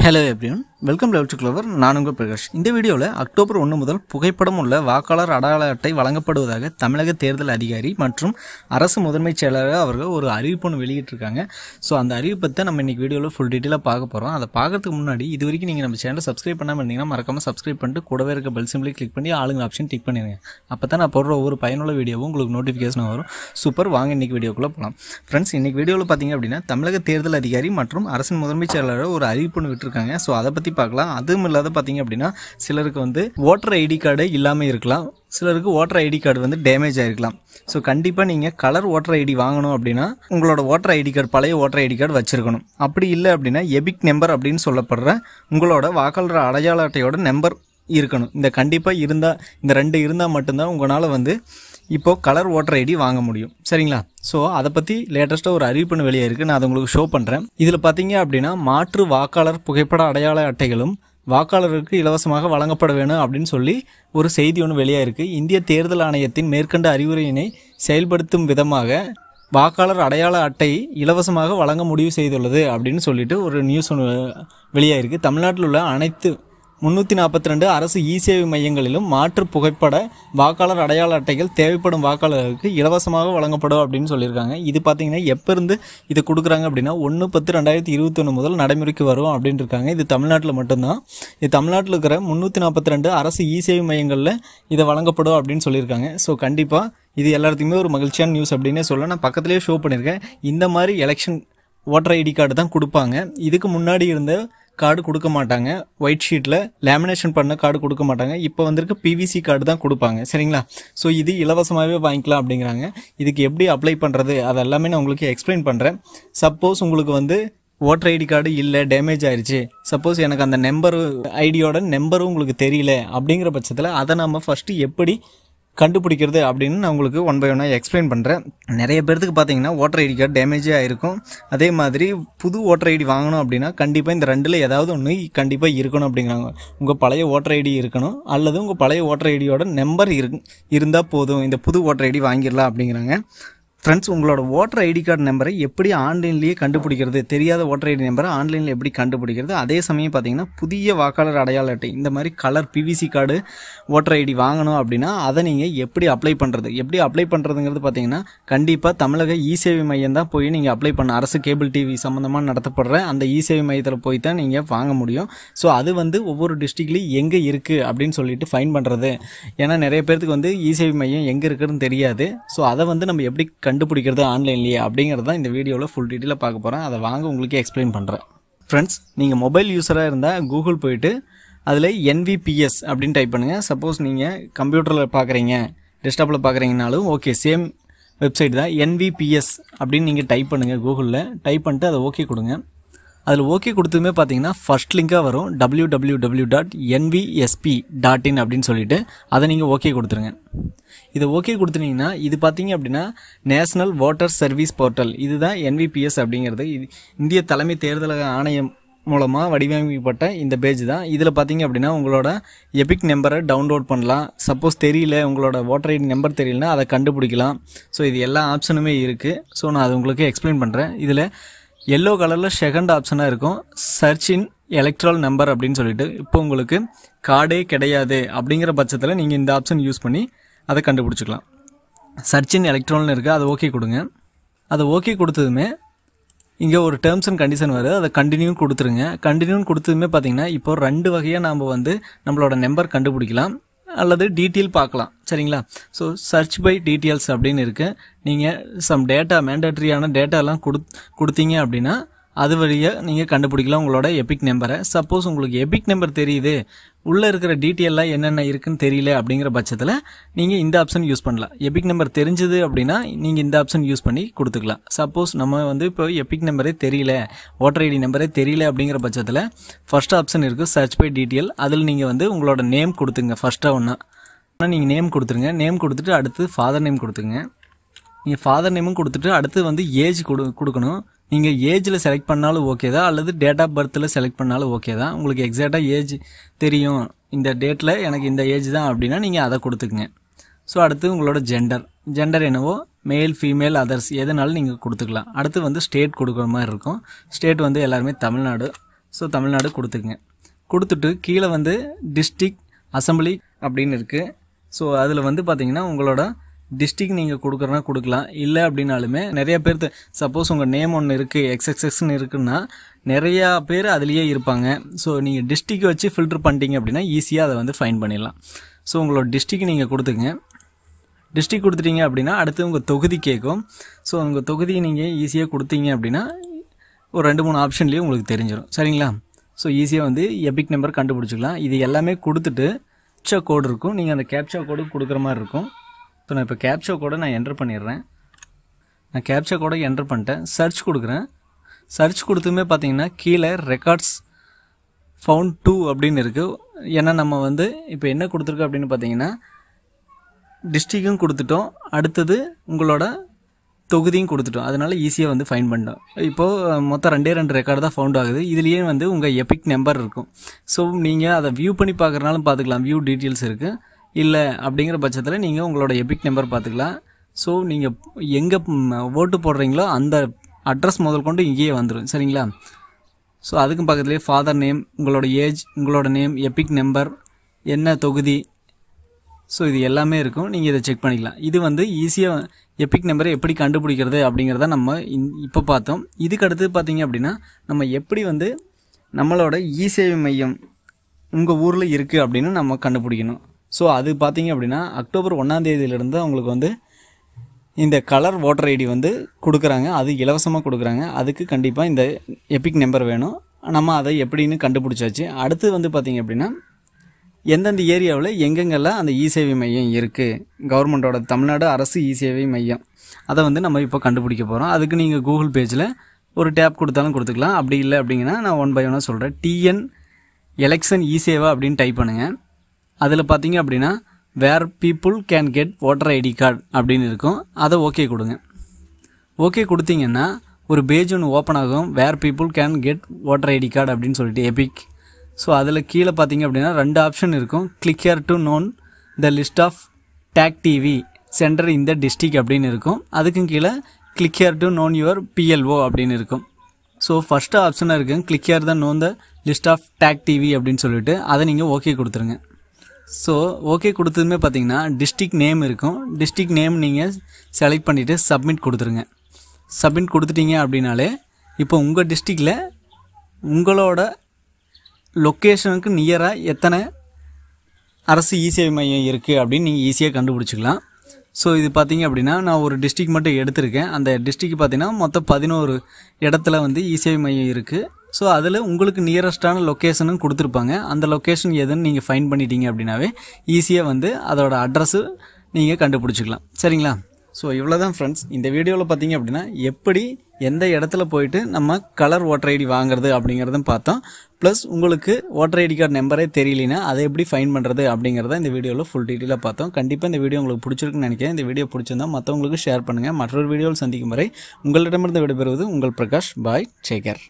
Hello everyone, welcome to Clover. நான் உங்கள் பிரகாஷ். இந்த வீடியோவில் அக்டோபர் 1 முதல் புகைப்படம் உள்ள வாக்காளர் அடையாள அட்டை வழங்கப்படுவதாக தமிழக தேர்தல் அதிகாரி மற்றும் அரசு முதன்மைச் செயலாளர் அவர்கள் ஒரு அறிவிப்பு வெளியிட்டிருக்காங்க. ஸோ அந்த அறிவிப்பை நம்ம இன்னைக்கு வீடியோவில் ஃபுல் டீட்டெயிலாக பார்க்க போகிறோம். அதை பார்க்கறதுக்கு முன்னாடி இது வரைக்கும் நீங்கள் நம்ம சேனலை சப்ஸ்கிரைப் பண்ணாமல் இருந்தீங்கன்னா மறக்காமல் சப்ஸ்கிரைப் பண்ணிட்டு கூடவே இருக்க பெல் சிம்பிளை கிளிக் பண்ணி ஆளுங்க ஆப்ஷன் டிக் பண்ணிடுங்க. அப்போ தான் நான் போடுற ஒவ்வொரு பயனுள்ள வீடியோவும் உங்களுக்கு நோட்டிஃபிகேஷன் வரும். சூப்பர், வாங்க இன்றைக்கி வீடியோக்குள்ளே போகலாம். ஃப்ரெண்ட்ஸ், இன்றைக்கி வீடியோவில் பார்த்தீங்க அப்படின்னா தமிழக தேர்தல் அதிகாரி மற்றும் அரசின் முதன்மைச் செயலாளர் ஒரு அறிவிப்பு விட்டுருக்காங்க. ஸோ அதை பற்றி பார்க்கலாம். அதுவும் இல்லாத பார்த்தீங்க அப்படின்னா சிலருக்கு ஓட்டர் ஐடி கார்டு இல்லாமல் இருக்கலாம், சிலருக்கு ஓட்டர் ஐடி கார்டு டேமேஜ் ஆகிருக்கலாம். ஸோ கண்டிப்பாக நீங்கள் கலர் ஓட்டர் ஐடி வாங்கணும் அப்படின்னா உங்களோட ஓட்டர் ஐடி கார்டு பழைய ஓட்டர் ஐடி கார்டு வச்சுருக்கணும். அப்படி இல்லை அப்படின்னா எபிக் நம்பர் அப்படின்னு சொல்லப்படுற உங்களோட வாக்காளர் அடையாள அட்டையோட நம்பர் இருக்கணும். இந்த கண்டிப்பாக இருந்தால், இந்த ரெண்டு இருந்தால் மட்டும்தான் உங்களால் இப்போது கலர் ஓட்டர் ஐடி வாங்க முடியும். சரிங்களா? ஸோ அதை பற்றி லேட்டஸ்ட்டாக ஒரு அறிவிப்பு வெளியே இருக்குது. நான் அதை உங்களுக்கு ஷோ பண்ணுறேன். இதில் பார்த்தீங்க அப்படின்னா மாற்று வாக்காளர் புகைப்பட அடையாள அட்டைகளும் வாக்காளருக்கு இலவசமாக வழங்கப்பட வேணும் அப்படின்னு சொல்லி ஒரு செய்தி ஒன்று வெளியாக இருக்குது. இந்திய தேர்தல் ஆணையத்தின் மேற்கண்ட அறிவுரையினை செயல்படுத்தும் விதமாக வாக்காளர் அடையாள அட்டை இலவசமாக வழங்க முடிவு செய்துள்ளது அப்படின்னு சொல்லிட்டு ஒரு நியூஸ் ஒன்று வெளியாக இருக்குது. தமிழ்நாட்டில் உள்ள அனைத்து 342 அரசு இ-சேவை மையங்களிலும் மாற்று புகைப்பட வாக்காளர் அடையாள அட்டைகள் தேவைப்படும் வாக்காளருக்கு இலவசமாக வழங்கப்படும் அப்படின்னு சொல்லியிருக்காங்க. இது பார்த்தீங்கன்னா எப்போ இருந்து இது கொடுக்குறாங்க அப்படின்னா 1/10/2021 முதல் நடைமுறைக்கு வரும் அப்படின்னு இருக்காங்க. இது தமிழ்நாட்டில் மட்டும்தான். இது தமிழ்நாட்டில் இருக்கிற 342 அரசு இ-சேவை மையங்களில் இதை வழங்கப்படும் அப்படின்னு சொல்லியிருக்காங்க. ஸோ கண்டிப்பாக இது எல்லாத்துக்குமே ஒரு மகிழ்ச்சியான நியூஸ் அப்படின்னே சொல்ல நான் பக்கத்துலேயே ஷோ பண்ணியிருக்கேன். இந்த மாதிரி எலெக்ஷன் ஓட்டர் ஐடி கார்டு தான் கொடுப்பாங்க. இதுக்கு முன்னாடி இருந்த கார்டு கொடுக்க மாட்டாங்க. ஒயிட் ஷீட்டில் லேமினேஷன் பண்ண கார்டு கொடுக்க மாட்டாங்க. இப்போ வந்திருக்க பிவிசி கார்டு தான் கொடுப்பாங்க. சரிங்களா? ஸோ இது இலவசமாகவே வாங்கிக்கலாம் அப்படிங்கிறாங்க. இதுக்கு எப்படி அப்ளை பண்ணுறது அதெல்லாமே நான் உங்களுக்கு எக்ஸ்பிளைன் பண்ணுறேன். சப்போஸ் உங்களுக்கு ஓட்டர் ஐடி கார்டு இல்லை, டேமேஜ் ஆயிடுச்சு, சப்போஸ் எனக்கு அந்த ஐடியோட நம்பரும் உங்களுக்கு தெரியல அப்படிங்கிற பட்சத்தில் அதை நம்ம ஃபஸ்ட்டு எப்படி கண்டுபிடிக்கிறது அப்படின்னு நான் உங்களுக்கு ஒன் பை ஒன்னாக எக்ஸ்பிளைன் பண்ணுறேன். நிறைய பேர்த்துக்கு பார்த்தீங்கன்னா ஓட்டர் ஐடி கார்டு டேமேஜே ஆகிருக்கும். அதே மாதிரி புது ஓட்டர் ஐடி வாங்கணும் அப்படின்னா கண்டிப்பாக இந்த ரெண்டில் ஏதாவது ஒன்று கண்டிப்பாக இருக்கணும் அப்படிங்கிறாங்க. உங்கள் பழைய ஓட்டர் ஐடி இருக்கணும், அல்லது உங்கள் பழைய ஓட்டர் ஐடியோட நம்பர் இருந்தால் போதும், இந்த புது ஓட்டர் ஐடி வாங்கிடலாம் அப்படிங்கிறாங்க. ஃப்ரெண்ட்ஸ், உங்களோட ஓட்டர் ஐடி கார்டு நம்பரை எப்படி ஆன்லைன்லேயே கண்டுபிடிக்கிறது, தெரியாத ஓட்டர் ஐடி நம்பரை ஆன்லைனில் எப்படி கண்டுபிடிக்கிறது, அதே சமயம் பார்த்தீங்கன்னா புதிய வாக்காளர் அடையாள அட்டை இந்த மாதிரி colour PVC card voter ID வாங்கணும் அப்படின்னா அதை நீங்கள் எப்படி அப்ளை பண்ணுறதுங்கிறது பார்த்தீங்கன்னா கண்டிப்பாக தமிழக இ-சேவை மையம் தான் போய் நீங்கள் அப்ளை பண்ண, அரசு கேபிள் டிவி சம்மந்தமாக நடத்தப்படுற அந்த இ-சேவை மையத்தில் போய் தான் நீங்கள் வாங்க முடியும். ஸோ அது ஒவ்வொரு டிஸ்ட்ரிக்ட்லேயும் எங்கே இருக்குது அப்படின்னு சொல்லிட்டு ஃபைன் பண்ணுறது. ஏன்னா நிறைய பேர்த்துக்கு இ-சேவை மையம் எங்கே இருக்குதுன்னு தெரியாது. ஸோ அதை நம்ம எப்படி கண்டுபிடிக்கிறது ஆன்லைன்லேயே அப்படிங்கிறது தான் இந்த வீடியோவில் ஃபுல் டீட்டெயிலாக பார்க்க போகிறேன். அதை வாங்க உங்களுக்கு எக்ஸ்பிளைன் பண்ணுறேன். ஃப்ரெண்ட்ஸ், நீங்கள் மொபைல் யூஸராக இருந்தால் கூகுள் போயிட்டு அதில் NVPS அப்படின்னு டைப் பண்ணுங்கள். சப்போஸ் நீங்கள் கம்ப்யூட்டரில் பார்க்குறீங்க, டெஸ்க்டாப்பில் பார்க்குறீங்கனாலும் ஓகே, சேம் வெப்சைட் தான். NVPS அப்படின்னு நீங்கள் டைப் பண்ணுங்கள். கூகுளில் டைப் பண்ணிட்டு அதை ஓகே கொடுங்க. அதில் ஓகே கொடுத்ததுமே பார்த்தீங்கன்னா ஃபர்ஸ்ட் லிங்காக வரும் www.nvsp.in அப்படின்னு சொல்லிட்டு அதை நீங்கள் ஓகே கொடுத்துருங்க. இதை ஓகே கொடுத்துட்டீங்கன்னா இது பார்த்தீங்க அப்படின்னா நேஷனல் ஓட்டர் சர்வீஸ் போர்ட்டல், இதுதான் NVPS அப்படிங்கிறது. இது இந்திய தலைமை தேர்தல் ஆணையம் மூலமாக வடிவமைக்கப்பட்ட இந்த பேஜ் தான். இதில் பார்த்தீங்க அப்படின்னா உங்களோட எபிக் நம்பரை டவுன்லோட் பண்ணலாம். சப்போஸ் தெரியல, உங்களோட ஓட்டர் ஐடி நம்பர் தெரியலனா அதை கண்டுபிடிக்கலாம். ஸோ இது எல்லா ஆப்ஷனுமே இருக்குது. ஸோ நான் அது உங்களுக்கு எக்ஸ்பிளைன் பண்ணுறேன். இதில் எல்லோ கலரில் செகண்ட் ஆப்ஷனாக இருக்கும் சர்ச் இன் எலக்ட்ரல் நம்பர் அப்படின்னு சொல்லிட்டு. இப்போ உங்களுக்கு கார்டே கிடையாது அப்படிங்கிற பட்சத்தில் நீங்கள் இந்த ஆப்ஷன் யூஸ் பண்ணி அதை கண்டுபிடிச்சிக்கலாம். சர்ச் இன் எலக்ட்ரல்னு இருக்குது, அதை ஓகே கொடுங்க. அதை ஓகே கொடுத்ததுமே இங்கே ஒரு டேர்ம்ஸ் அண்ட் கண்டிஷன் வருது, அதை கண்டினியூ கொடுத்துருங்க. கண்டினியூன்னு கொடுத்ததுமே பார்த்தீங்கன்னா இப்போ ரெண்டு வகையாக நாம் நம்மளோட நம்பர் கண்டுபிடிக்கலாம் அல்லது டீட்டெயில் பார்க்கலாம். சரிங்களா? ஸோ சர்ச் பை டீட்டெயில்ஸ் அப்படின்னு இருக்குது. நீங்கள் சம் டேட்டா, மேண்டட்ரியான டேட்டாலாம் கொடுத்தீங்க அப்படின்னா அது வழியாக நீங்கள் கண்டுபிடிக்கலாம் உங்களோட எபிக் நம்பரை. சப்போஸ் உங்களுக்கு எபிக் நம்பர் தெரியுது, உள்ளே இருக்கிற டீட்டெயிலாம் என்னென்ன இருக்குன்னு தெரியல அப்படிங்கிற பட்சத்தில் நீங்கள் இந்த ஆப்ஷன் யூஸ் பண்ணலாம். எபிக் நம்பர் தெரிஞ்சுது அப்படின்னா நீங்கள் இந்த ஆப்ஷன் யூஸ் பண்ணி கொடுத்துக்கலாம். சப்போஸ் நம்ம இப்போ எபிக் நம்பரே தெரியல, ஓட்டர் ஐடி நம்பரே தெரியல அப்படிங்கிற பட்சத்தில் ஃபர்ஸ்ட் ஆப்ஷன் இருக்குது சர்ச் பை டீட்டெயில். அதில் நீங்கள் உங்களோட நேம் கொடுத்துங்க. ஃபர்ஸ்ட்டாக ஒன்றா நீங்கள் நேம் கொடுத்துருங்க. நேம் கொடுத்துட்டு அடுத்து ஃபாதர் நேம் கொடுத்துங்க. நீங்கள் ஃபாதர் நேமும் கொடுத்துட்டு அடுத்து ஏஜ் கொடுக்கணும். நீங்கள் ஏஜில் செலக்ட் பண்ணாலும் ஓகே தான், அல்லது டேட் ஆஃப் பர்த்தில் செலக்ட் பண்ணாலும் ஓகே தான். உங்களுக்கு எக்ஸாக்டாக ஏஜ் தெரியும், இந்த டேட்டில் எனக்கு இந்த ஏஜ் தான் அப்படின்னா நீங்கள் அதை கொடுத்துக்குங்க. ஸோ அடுத்து உங்களோட ஜெண்டர் என்னவோ மேல், ஃபீமேல், அதர்ஸ் எதுனாலும் நீங்கள் கொடுத்துக்கலாம். அடுத்து ஸ்டேட் கொடுக்குற மாதிரி இருக்கும். ஸ்டேட் எல்லாருமே தமிழ்நாடு. ஸோ தமிழ்நாடு கொடுத்துக்குங்க. கொடுத்துட்டு கீழே வந்து டிஸ்ட்ரிக்ட் அசம்பிளி அப்படின்னு இருக்குது. ஸோ அதில் வந்து பார்த்திங்கன்னா உங்களோட டிஸ்ட்ரிக்ட் நீங்கள் கொடுக்குறனா கொடுக்கலாம். இல்லை அப்படின்னாலுமே நிறைய பேர் சப்போஸ் உங்கள் நேம் ஒன்று இருக்குது XXXன்னு இருக்குன்னா நிறையா பேர் அதுலேயே இருப்பாங்க. ஸோ நீங்கள் டிஸ்ட்ரிக்ட் வச்சு ஃபில்டர் பண்ணிட்டீங்க அப்படின்னா ஈஸியாக அதை வந்து ஃபைன் பண்ணிடலாம். ஸோ உங்களோட டிஸ்ட்ரிக்ட் நீங்கள் கொடுத்துங்க. டிஸ்ட்ரிக்ட் கொடுத்துட்டீங்க அப்படின்னா அடுத்து உங்கள் தொகுதி கேட்கும். ஸோ உங்கள் தொகுதியை நீங்கள் ஈஸியாக கொடுத்தீங்க அப்படின்னா ஒரு 2-3 ஆப்ஷன்லேயே உங்களுக்கு தெரிஞ்சிடும். சரிங்களா? ஸோ ஈஸியாக வந்து எபிக் நம்பர் கண்டுபிடிச்சிக்கலாம். இது எல்லாமே கொடுத்துட்டு கேப்சா கோடு இருக்கும். நீங்கள் அந்த கேப்சா கோடு கொடுக்குற மாதிரி இருக்கும். ஸோ நான் இப்போ கேப்சா கோடை நான் என்டர் பண்ணிடுறேன். நான் கேப்சா கோடை என்டர் பண்ணிட்டேன். சர்ச் கொடுக்குறேன். சர்ச் கொடுத்துமே பார்த்தீங்கன்னா கீழே ரெக்கார்ட்ஸ் ஃபவுண்ட் 2 அப்படின்னு இருக்குது. ஏன்னா நம்ம வந்து இப்போ என்ன கொடுத்துருக்கோம் அப்படின்னு பார்த்தீங்கன்னா டிஸ்ட்ரிக்டும் கொடுத்துட்டோம், அடுத்தது உங்களோட தொகுதியும் கொடுத்துட்டோம். அதனால் ஈஸியாக வந்து ஃபைன் பண்ணிட்டோம். இப்போது மொத்தம் 2 ரெக்கார்டு தான் ஃபவுண்ட் ஆகுது. இதுலேயே வந்து உங்கள் எபிக் நம்பர் இருக்கும். ஸோ நீங்கள் அதை வியூ பண்ணி பார்க்குறனாலும் பார்த்துக்கலாம். வியூ டீட்டெயில்ஸ் இருக்குது. இல்லை அப்படிங்கிற பட்சத்தில் நீங்கள் உங்களோட எபிக் நம்பர் பார்த்துக்கலாம். ஸோ நீங்கள் எங்கே ஓட்டு போடுறீங்களோ அந்த அட்ரஸ் முதல் கொண்டு இங்கேயே வந்துடும். சரிங்களா? ஸோ அதுக்கும் பக்கத்துலேயே ஃபாதர் நேம், உங்களோட ஏஜ், உங்களோட நேம், எபிக் நம்பர், என்ன தொகுதி, ஸோ இது எல்லாமே இருக்கும். நீங்கள் இதை செக் பண்ணிக்கலாம். இது வந்து ஈஸியாக எபிக் நம்பரை எப்படி கண்டுபிடிக்கிறது அப்படிங்கிறத நம்ம இப்போ பார்த்தோம். இதுக்கு அடுத்து பார்த்தீங்க அப்படின்னா நம்ம எப்படி வந்து நம்மளோட இ-சேவை மையம் உங்கள் ஊரில் இருக்குது அப்படின்னு நம்ம கண்டுபிடிக்கணும். ஸோ அது பார்த்தீங்க அப்படின்னா அக்டோபர் 1ஆம் தேதியிலேருந்து அவங்களுக்கு வந்து இந்த கலர் ஓட்டர் ஐடி வந்து கொடுக்குறாங்க. அது இலவசமாக கொடுக்குறாங்க. அதுக்கு கண்டிப்பாக இந்த எபிக் நம்பர் வேணும். நம்ம அதை எப்படின்னு கண்டுபிடிச்சாச்சு. அடுத்து வந்து பார்த்திங்க அப்படின்னா எந்தெந்த ஏரியாவில் எங்கெங்கெல்லாம் அந்த இ-சேவை மையம் இருக்குது, கவர்மெண்ட்டோட தமிழ்நாடு அரசு இ-சேவை மையம், அதை வந்து நம்ம இப்போ கண்டுபிடிக்க போகிறோம். அதுக்கு நீங்கள் கூகுள் பேஜில் ஒரு டேப் கொடுத்தாலும் கொடுத்துக்கலாம். அப்படி இல்லை அப்படிங்கன்னா நான் 1 by 1 சொல்கிறேன். TN எலெக்ஷன் இ-சேவா அப்படின்னு டைப் பண்ணுங்கள். அதில் பார்த்தீங்க அப்படின்னா where people can get voter ID card அப்படின்னு இருக்கும். அதை ஓகே கொடுங்க. ஓகே கொடுத்தீங்கன்னா ஒரு பேஜ் ஒன்று ஓப்பன் ஆகும். Where people can get voter ID card அப்படின்னு சொல்லிட்டு எபிக். ஸோ அதில் கீழே பார்த்தீங்க அப்படின்னா 2 ஆப்ஷன் இருக்கும். Click here to know the list of tag TV centre இந்த டிஸ்ட்ரிக்ட் அப்படின்னு இருக்கும். அதுக்கும் கீழே click here to know your PLO அப்படின்னு இருக்கும். ஸோ ஃபஸ்ட்டு ஆப்ஷனாக இருக்குது click here the know the list of tag TV அப்படின்னு சொல்லிட்டு அதை நீங்கள் ஓகே கொடுத்துருங்க. ஸோ ஓகே கொடுத்ததுமே பார்த்தீங்கன்னா டிஸ்ட்ரிக்ட் நேம் இருக்கும். டிஸ்ட்ரிக்ட் நேம் நீங்கள் செலக்ட் பண்ணிவிட்டு சப்மிட் கொடுத்துருங்க. சப்மிட் கொடுத்துட்டீங்க அப்படின்னாலே இப்போ உங்கள் டிஸ்ட்ரிக்டில் உங்களோட லொக்கேஷனுக்கு நியராக எத்தனை அரசு இ-சேவை மையம் இருக்குது அப்படின்னு நீங்கள் ஈஸியாக கண்டுபிடிச்சிக்கலாம். ஸோ இது பார்த்தீங்க அப்படின்னா நான் ஒரு டிஸ்ட்ரிக்ட் மட்டும் எடுத்திருக்கேன். அந்த டிஸ்ட்ரிக்ட் பார்த்தீங்கன்னா மொத்தம் 11 இடத்துல வந்து இ-சேவை மையம் இருக்குது. ஸோ அதில் உங்களுக்கு நியரஸ்டான லொக்கேஷனும் கொடுத்துருப்பாங்க. அந்த லொக்கேஷன் எதுன்னு நீங்கள் ஃபைண்ட் பண்ணிட்டீங்க அப்படின்னாவே ஈஸியாக வந்து அதோட அட்ரஸு நீங்கள் கண்டுபிடிச்சிக்கலாம். சரிங்களா? ஸோ இவ்வளோ தான் ஃப்ரெண்ட்ஸ். இந்த வீடியோவில் பார்த்தீங்க அப்படின்னா எப்படி எந்த இடத்துல போயிட்டு நம்ம கலர் ஓட்டர் ஐடி வாங்குறது அப்படிங்கிறதும் பார்த்தோம். ப்ளஸ் உங்களுக்கு ஓட்டர் ஐடி கார்டு நம்பரே தெரியலனா அதை எப்படி ஃபைன் பண்ணுறது அப்படிங்கிறத இந்த வீடியோவில் ஃபுல் டீட்டெயிலாக பார்த்தோம். கண்டிப்பாக இந்த வீடியோ உங்களுக்கு பிடிச்சிருக்குன்னு நினைக்கிறேன். இந்த வீடியோ பிடிச்சிருந்தா மற்றவங்களுக்கு ஷேர் பண்ணுங்கள். மற்றொரு வீடியோவில் சந்திக்கும் வரை உங்களிடமிருந்து விடைபெறுவது உங்கள் பிரகாஷ். பாய். Take care.